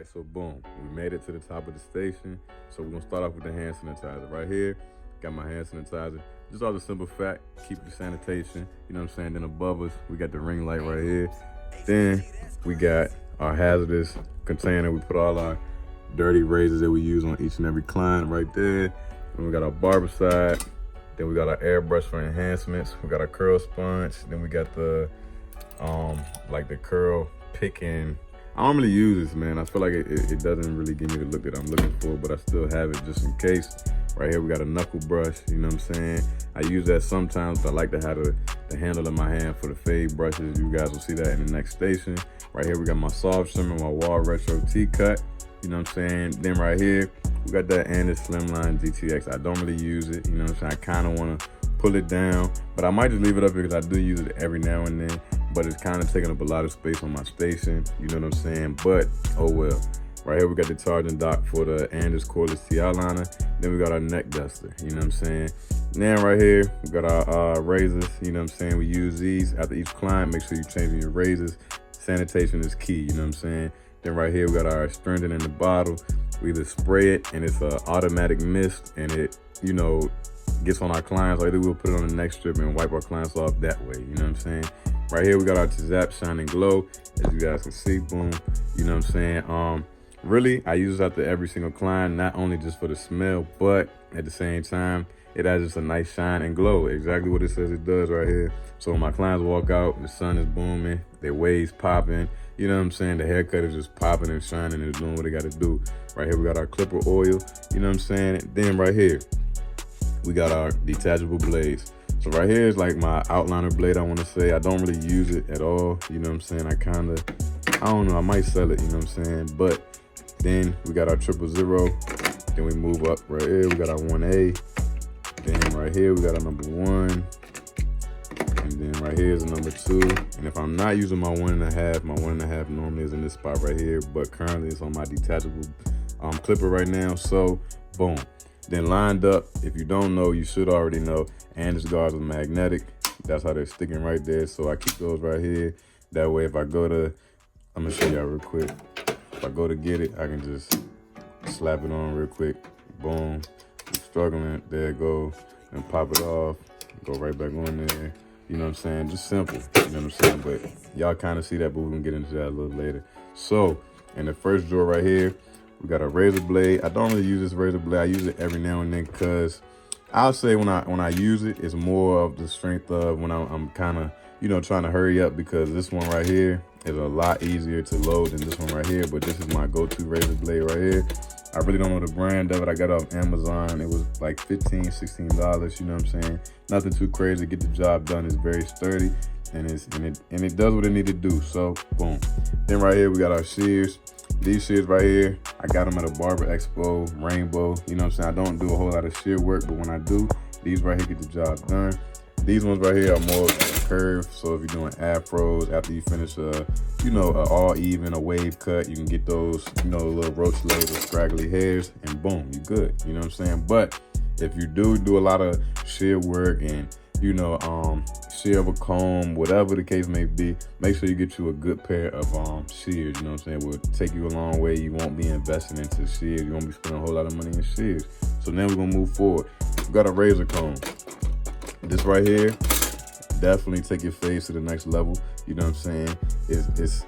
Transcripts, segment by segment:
right, so boom, we made it to the top of the station. So we're gonna start off with the hand sanitizer. Right here, got my hand sanitizer. Just all the simple fact, keep the sanitation, you know what I'm saying? Then above us, we got the ring light right here. Then we got our hazardous container. We put all our dirty razors that we use on each and every client right there. Then we got our barber side. Then we got our airbrush for enhancements. We got our curl sponge. Then we got the like the curl picking. I don't really use this, man. I feel like it doesn't really give me the look that I'm looking for, but I still have it just in case. Right here, we got a knuckle brush, you know what I'm saying? I use that sometimes, but I like to have the handle in my hand for the fade brushes. You guys will see that in the next station. Right here, we got my soft trimmer, my wall retro T-cut, you know what I'm saying? Then right here, we got that Andis Slimline GTX. I don't really use it, you know what I'm saying? I kind of want to pull it down, but I might just leave it up here because I do use it every now and then, but it's kind of taking up a lot of space on my station, you know what I'm saying? But oh well. Right here we got the charging dock for the Andis cordless TI liner. Then we got our neck duster, you know what I'm saying? Now right here we got our razors, you know what I'm saying? We use these after each client. Make sure you're changing your razors. Sanitation is key, you know what I'm saying? Then right here we got our astringent in the bottle. We either spray it and it's an automatic mist and it, you know, gets on our clients, or either we'll put it on the neck strip and wipe our clients off that way, you know what I'm saying? Right here we got our Zap Shine and Glow, as you guys can see, boom, you know what I'm saying? Really, I use this after every single client, not only just for the smell, but at the same time, it has just a nice shine and glow, exactly what it says it does right here. So when my clients walk out, the sun is booming, their waves popping, you know what I'm saying? The haircut is just popping and shining and doing what it got to do. Right here we got our clipper oil, you know what I'm saying? Then right here, we got our detachable blades. So right here is like my outliner blade, I want to say. I don't really use it at all, you know what I'm saying? I don't know, I might sell it, you know what I'm saying? But then we got our 000. Then we move up right here, we got our 1A. Then right here, we got our number 1. And then right here is a number 2. And if I'm not using my 1.5, my 1.5 normally is in this spot right here, but currently it's on my detachable clipper right now. So boom. Then lined up, if you don't know, you should already know, Andis guards are magnetic. That's how they're sticking right there. So I keep those right here. That way if I go to, I'm gonna show y'all real quick. If I go to get it, I can just slap it on real quick. Boom. I'm struggling, there it goes. And pop it off, go right back on there. You know what I'm saying? Just simple, you know what I'm saying? But y'all kind of see that, but we're gonna get into that a little later. So in the first drawer right here, we got a razor blade. I don't really use this razor blade. I use it every now and then because I'll say when I use it, it's more of the strength of when I'm kind of, you know, trying to hurry up, because this one right here is a lot easier to load than this one right here. But this is my go-to razor blade right here. I really don't know the brand of it. I got it off Amazon. It was like $15, $16, you know what I'm saying? Nothing too crazy. Get the job done. It's very sturdy and it does what it need to do. So boom. Then right here we got our shears. These shears right here, I got them at a Barber Expo, Rainbow. You know what I'm saying? I don't do a whole lot of shear work, but when I do, these right here get the job done. These ones right here are more curved. So if you're doing afros, after you finish you know, all even, a wave cut, you can get those, you know, little roach legs or scraggly hairs, and boom, you good. You know what I'm saying? But if you do a lot of shear work and, you know, shear of a comb, whatever the case may be, make sure you get you a good pair of shears. You know what I'm saying? It will take you a long way. You won't be investing into shears. You won't be spending a whole lot of money in shears. So now we're gonna move forward. We got a razor comb. This right here, definitely take your face to the next level. You know what I'm saying?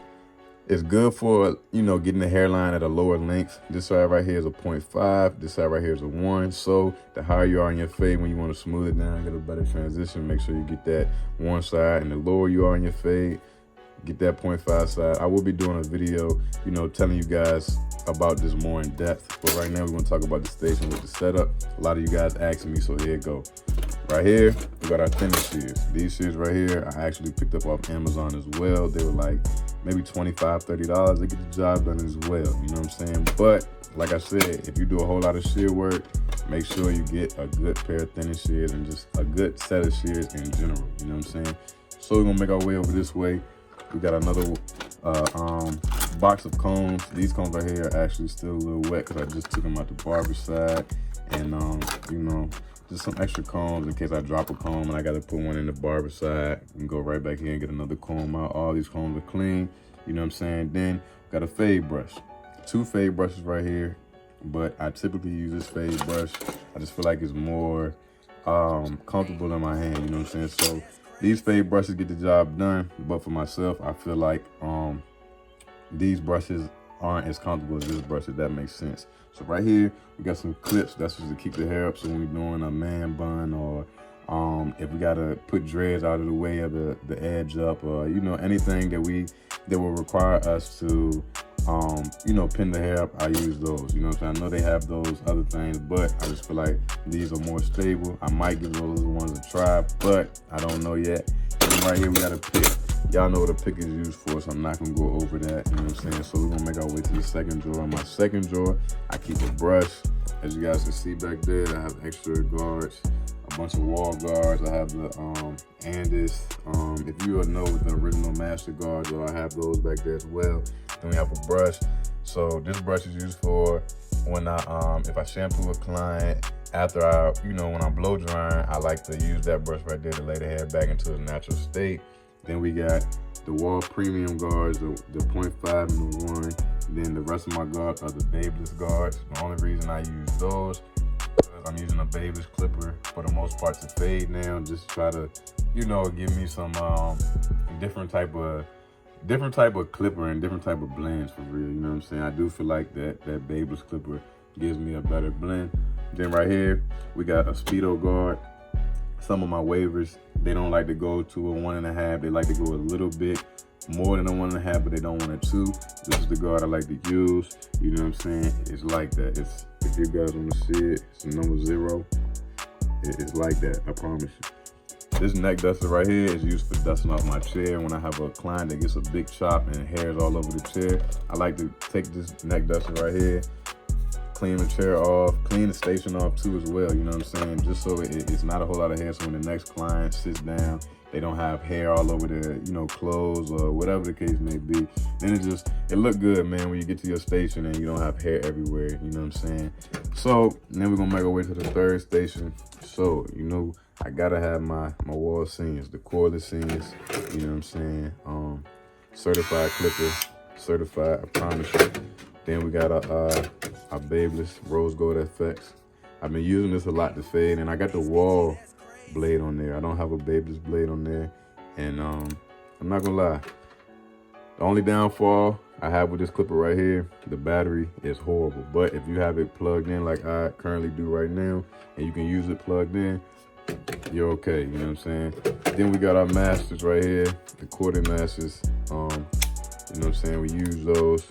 It's good for, you know, getting the hairline at a lower length. This side right here is a 0.5. This side right here is a 1. So the higher you are in your fade, when you want to smooth it down, get a better transition, make sure you get that one side. And the lower you are in your fade, get that 0.5 side. I will be doing a video, you know, telling you guys about this more in depth. But right now we're going to talk about the station with the setup. A lot of you guys asked me, so here it go. Right here, we got our thinner shears. These shears right here, I actually picked up off Amazon as well. They were like maybe $25, $30. They get the job done as well, you know what I'm saying? But like I said, if you do a whole lot of shear work, make sure you get a good pair of thinner shears and just a good set of shears in general, you know what I'm saying? So we're gonna make our way over this way. We got another box of combs. These combs right here are actually still a little wet because I just took them out the barber side. And you know, just some extra combs in case I drop a comb and I got to put one in the barber side and go right back here and get another comb out. All these combs are clean, you know what I'm saying? Then got a fade brush. 2 fade brushes right here, but I typically use this fade brush. I just feel like it's more comfortable in my hand, you know what I'm saying? So these fade brushes get the job done, but for myself, I feel like these brushes aren't as comfortable as this brush, if that makes sense. So right here, we got some clips. That's just to keep the hair up. So when we're doing a man bun, or if we gotta put dreads out of the way of the edge up, or you know, anything that will require us to you know, pin the hair up, I use those. You know what I'm saying? I know they have those other things, but I just feel like these are more stable. I might give those ones a try, but I don't know yet. And right here, we got a pick. Y'all know what a pick is used for, so I'm not gonna go over that. You know what I'm saying? So we're gonna make our way to the second drawer. In my second drawer, I keep a brush. As you guys can see back there, I have extra guards, a bunch of wall guards. I have the Andis. If you know the original master guards, I have those back there as well. Then we have a brush. So this brush is used for when if I shampoo a client, after when I'm blow drying, I like to use that brush right there to lay the hair back into a natural state. Then we got the wall premium guards, the 0.5 and the 1. Then the rest of my guards are the babeless guards. The only reason I use those is I'm using a babeless clipper for the most part to fade now, just try to, give me some different type of clipper and different type of blends for real. You know what I'm saying? I do feel like that babeless clipper gives me a better blend. Then right here, we got a speedo guard. Some of my wavers, they don't like to go to a 1.5. They like to go a little bit more than a 1.5, but they don't want a 2. This is the guard I like to use. You know what I'm saying? It's like that. If you guys want to see it, it's number 0. It's like that, I promise you. This neck duster right here is used for dusting off my chair when I have a client that gets a big chop and hairs all over the chair. I like to take this neck duster right here, clean the chair off, clean the station off too as well, you know what I'm saying? Just so it's not a whole lot of hair, so when the next client sits down, they don't have hair all over their, clothes or whatever the case may be. Then it look good, man, when you get to your station and you don't have hair everywhere, you know what I'm saying? So then we're gonna make our way to the third station. So, I gotta have my wall scenes, the cordless scenes, you know what I'm saying? Certified clipper, certified, I promise you. Then we got a babeless rose gold FX. I've been using this a lot to fade, and I got the wall blade on there. I don't have a babeless blade on there, and I'm not gonna lie. The only downfall I have with this clipper right here, the battery is horrible. But if you have it plugged in like I currently do right now, and you can use it plugged in, you're okay, you know what I'm saying? Then we got our masters right here, the corded masters. You know what I'm saying? We use those,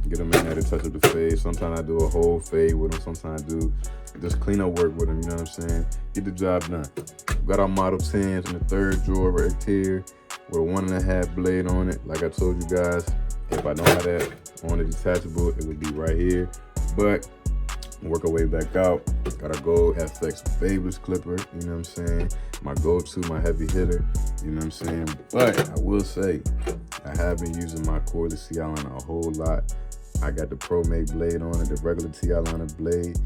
get them in there to touch up the fade. Sometimes I do a whole fade with them. Sometimes I do just clean up work with them, you know what I'm saying? Get the job done. We got our Model 10s in the third drawer right here with a 1.5 blade on it. Like I told you guys, if I don't have that on the detachable, it would be right here. But work our way back out. Got a gold FX babeless clipper, you know what I'm saying? My go-to, my heavy hitter, you know what I'm saying? But I will say, I have been using my cordless TI liner a whole lot. I got the Pro Made blade on it, the regular TI liner blade,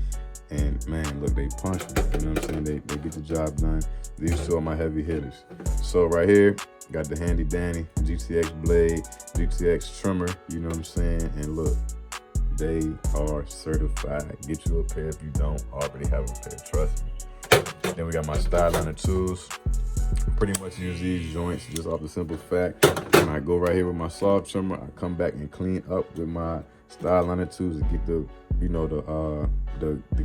and man, look, they punch me, you know what I'm saying? They get the job done. These two are my heavy hitters. So right here, got the handy dandy GTX blade, GTX trimmer, you know what I'm saying? And look, they are certified. Get you a pair if you don't already have a pair, trust me. Then we got my style liner tools. Pretty much use these joints just off the simple fact, when I go right here with my saw trimmer, I come back and clean up with my style liner tools to get the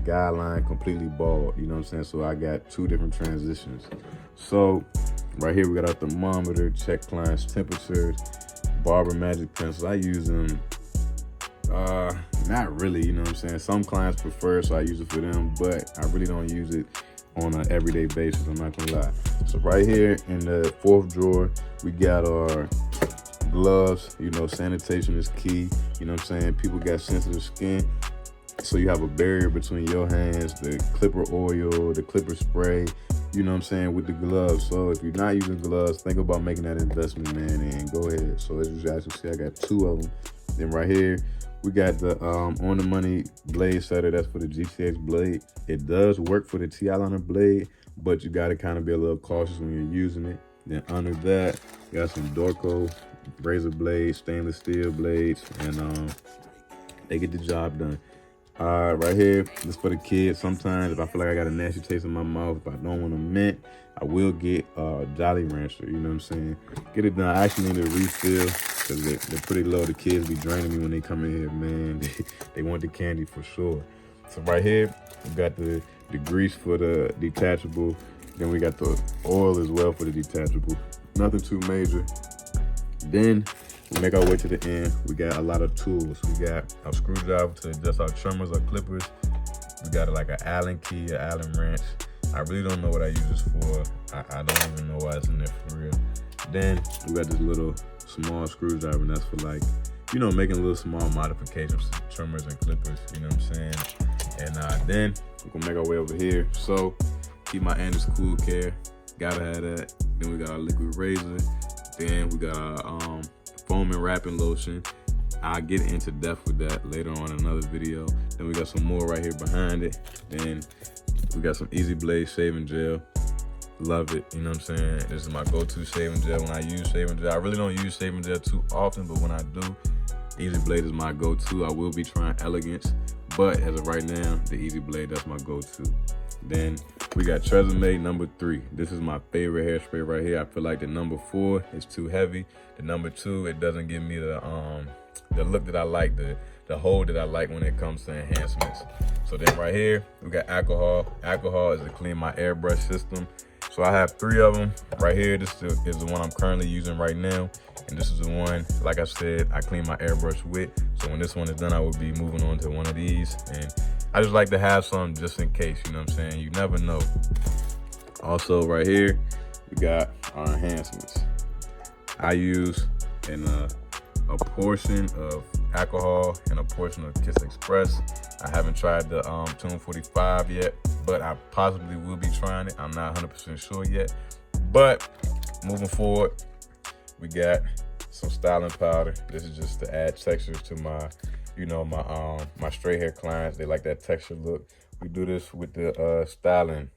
guideline completely bald, you know what I'm saying? So I got 2 different transitions. So right here we got our thermometer, check clients' temperatures, Barber magic pencils. I use them not really, you know what I'm saying? Some clients prefer, so I use it for them, but I really don't use it on an everyday basis, I'm not gonna lie. So right here in the 4th drawer, we got our gloves. Sanitation is key, you know what I'm saying? People got sensitive skin, so you have a barrier between your hands, the clipper oil, the clipper spray, you know what I'm saying, with the gloves. So if you're not using gloves, think about making that investment, man, and go ahead. So as you guys can see, I got 2 of them. Then right here, we got the On The Money blade setter. That's for the GTX blade. It does work for the TI liner blade, but you got to kind of be a little cautious when you're using it. Then under that, we got some Dorco razor blades, stainless steel blades, and They get the job done. Right here, this for the kids. Sometimes if I feel like I got a nasty taste in my mouth, if I don't want to mint, I will get Jolly Rancher, you know what I'm saying? Get it done. I actually need a refill because they're pretty low. The kids be draining me when they come in here, man. They want the candy for sure. So right here, we got the grease for the detachable. Then we got the oil as well for the detachable. Nothing too major. Then we make our way to the end. We got a lot of tools. We got a screwdriver to adjust our trimmers or clippers. We got like an Allen key, an Allen wrench. I really don't know what I use this for. I don't even know why it's in there for real. Then we got this little small screwdriver, and that's for like, you know, making little small modifications to trimmers and clippers, you know what I'm saying? And then we're gonna make our way over here. So keep my Anders Cool Care, gotta have that. Then we got our liquid razor. Then we got our foam and wrapping lotion. I'll get into depth with that later on in another video. Then we got some more right here behind it. Then we got some Easy Blade shaving gel. Love it, you know what I'm saying? This is my go-to shaving gel when I use shaving gel. I really don't use shaving gel too often, but when I do, Easy Blade is my go-to. I will be trying Elegance, but as of right now, the Easy Blade, that's my go-to. Then we got Tresemme number 3. This is my favorite hairspray right here. I feel like the number 4 is too heavy. The number 2, it doesn't give me the look that I like, the hold that I like when it comes to enhancements. So then right here, we got alcohol. Alcohol is to clean my airbrush system. So I have 3 of them right here. This is the one I'm currently using right now. And this is the one, like I said, I clean my airbrush with. So when this one is done, I will be moving on to one of these. And I just like to have some just in case, you know what I'm saying? You never know. Also right here, we got our enhancements. I use a portion of alcohol and a portion of Kiss Express. I haven't tried the Tune 45 yet, but I possibly will be trying it. I'm not 100% sure yet. But moving forward, we got some styling powder. This is just to add textures to my, you know, my straight hair clients. They like that texture look. We do this with the styling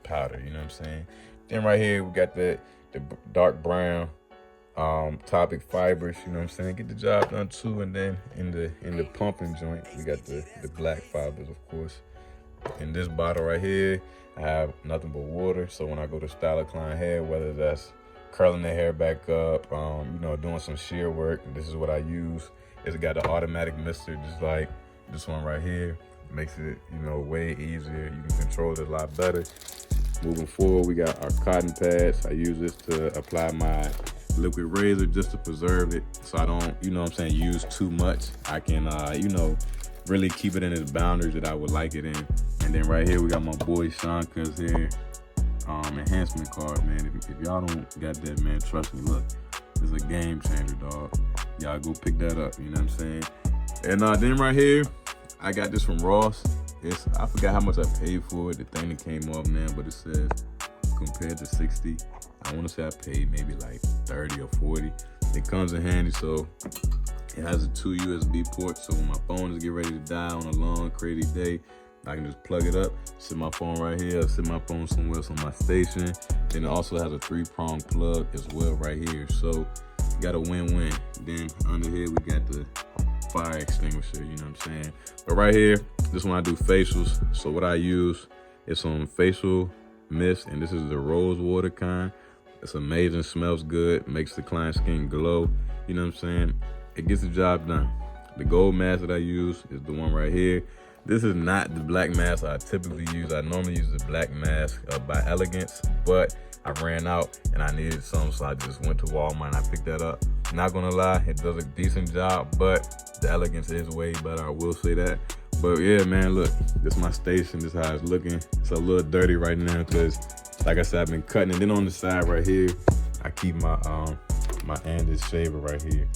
powder, you know what I'm saying? Then right here, we got the dark brown Topic fibers, you know what I'm saying? Get the job done too. And then in the pumping joint, we got the black fibers, of course. In this bottle right here, I have nothing but water. So when I go to style a client hair, whether that's curling their hair back up, you know, doing some shear work, this is what I use. It's got an automatic mister, just like this one right here. Makes it, you know, way easier. You can control it a lot better. Moving forward, we got our cotton pads. I use this to apply my liquid razor just to preserve it so I don't, you know what I'm saying, use too much. I can, you know, really keep it in its boundaries that I would like it in. And then right here, we got my boy Sean Cuz here, enhancement card, man. If y'all don't got that, man, trust me, look, it's a game changer, dog. Y'all go pick that up, you know what I'm saying? And then right here, I got this from Ross. I forgot how much I paid for it, the thing that came off now, but it says compared to 60, I want to say I paid maybe like 30 or 40. It comes in handy, so it has 2 USB ports, so when my phone is getting ready to die on a long, crazy day, I can just plug it up, sit my phone right here, sit my phone somewhere else on my station. Then it also has a 3-prong plug as well right here, so you got a win-win. Then under here, we got the fire extinguisher, you know what I'm saying? But right here, this one I do facials, so what I use is some facial mist, and this is the rose water kind. It's amazing, smells good, makes the client skin glow, you know what I'm saying? It gets the job done. The gold mask that I use is the one right here. This is not the black mask I typically use. I normally use the black mask by Elegance, but I ran out and I needed some, so I just went to Walmart and I picked that up. Not gonna lie, it does a decent job, but the Elegance is way better, I will say that. But yeah, man, look, this is my station, this is how it's looking. It's a little dirty right now because, like I said, I've been cutting it. Then on the side right here, I keep my my Anders shaver right here.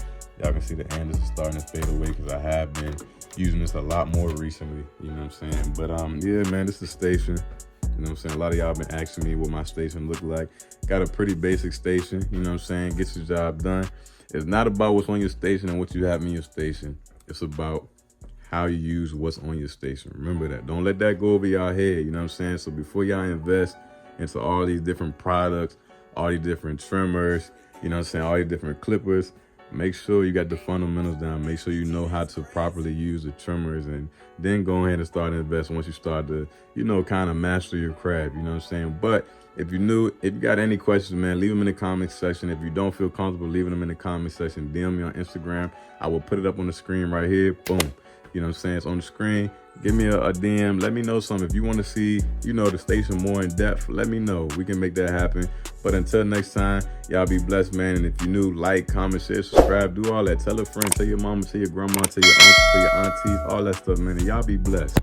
Y'all can see the Anders is starting to fade away because I have been using this a lot more recently, you know what I'm saying? But yeah, man, this is the station. You know what I'm saying? A lot of y'all been asking me what my station look like. Got a pretty basic station, you know what I'm saying? Gets the job done. It's not about what's on your station and what you have in your station. It's about how you use what's on your station. Remember that. Don't let that go over your head, you know what I'm saying? So before y'all invest into all these different products, all these different trimmers, you know what I'm saying, all these different clippers, make sure you got the fundamentals down. Make sure you know how to properly use the trimmers, and then go ahead and start investing once you start to, you know, kind of master your craft, you know what I'm saying? But if you're new, if you got any questions, man, leave them in the comment section. If you don't feel comfortable leaving them in the comment section, DM me on Instagram. I will put it up on the screen right here. Boom. You know what I'm saying? It's on the screen. Give me a DM. Let me know something. If you want to see, you know, the station more in depth, let me know. We can make that happen. But until next time, y'all be blessed, man. And if you're new, like, comment, share, subscribe, do all that. Tell a friend, tell your mama, tell your grandma, tell your uncle, tell your aunties, all that stuff, man. And y'all be blessed.